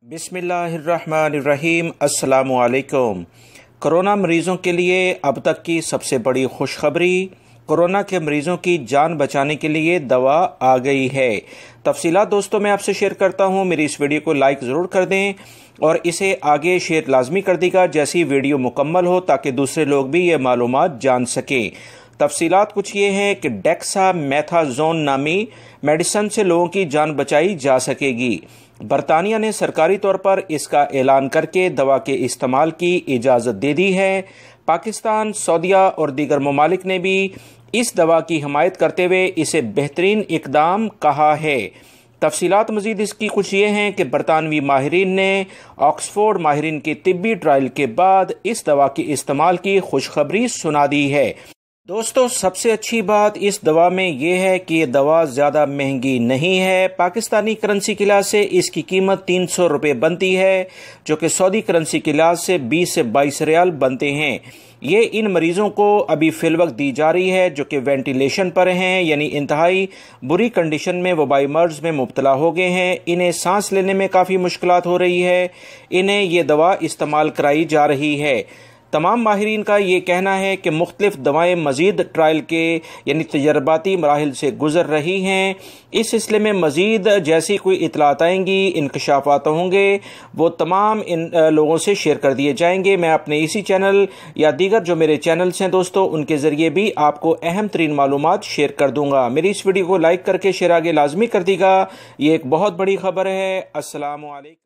बिस्मिल्लाहिर्रहमानिर्रहीम। अस्सलामुअलैकुम। कोरोना मरीजों के लिए अब तक की सबसे बड़ी खुशखबरी, कोरोना के मरीजों की जान बचाने के लिए दवा आ गई है। तफसीलात दोस्तों मैं आपसे शेयर करता हूं। मेरी इस वीडियो को लाइक ज़रूर कर दें और इसे आगे शेयर लाजमी कर दीजिएगा जैसी वीडियो मुकम्मल हो, ताकि दूसरे लोग भी ये मालूमात जान सकें। तफसीलात कुछ ये हैं कि डेक्सामेथाजोन नामी मेडिसिन से लोगों की जान बचाई जा सकेगी। बरतानिया ने सरकारी तौर पर इसका ऐलान करके दवा के इस्तेमाल की इजाज़त दे दी है। पाकिस्तान, सऊदीया और दीगर ममालिक ने भी इस दवा की हिमायत करते हुए इसे बेहतरीन इकदाम कहा है। तफसीलात मजीद इसकी कुछ ये हैं कि बरतानवी माहिरीन ने ऑक्सफोर्ड माहिरीन के तिब्बी ट्रायल के बाद इस दवा के इस्तेमाल की खुशखबरी सुना दी है। दोस्तों सबसे अच्छी बात इस दवा में यह है कि ये दवा ज़्यादा महंगी नहीं है। पाकिस्तानी करेंसी के लिहाज से इसकी कीमत 300 रुपये बनती है, जो कि सऊदी करेंसी के लिहाज से 20 से 22 रियाल बनते हैं। ये इन मरीजों को अभी फिलवक्त दी जा रही है जो कि वेंटिलेशन पर हैं, यानी इंतहाई बुरी कंडीशन में वबाई मर्ज में मुब्तला हो गए हैं। इन्हें सांस लेने में काफ़ी मुश्किलात हो रही है। इन्हें ये दवा इस्तेमाल कराई जा रही है। तमाम माहिरीन का ये कहना है कि मुख्तलिफ दवाएं मजीद ट्रायल के यानी तजर्बाती मराहिल से गुजर रही हैं। इस सिलसिले में मजीद जैसी कोई इतलात आएंगी, इंकशाफात होंगे, वो तमाम इन लोगों से शेयर कर दिए जाएंगे। मैं अपने इसी चैनल या दीगर जो मेरे चैनल्स हैं दोस्तों, उनके ज़रिए भी आपको अहम तरीन मालूमात शेयर कर दूंगा। मेरी इस वीडियो को लाइक करके शेयर आगे लाजमी कर दीजिएगा। ये एक बहुत बड़ी खबर है। अस्सलामु अलैकुम।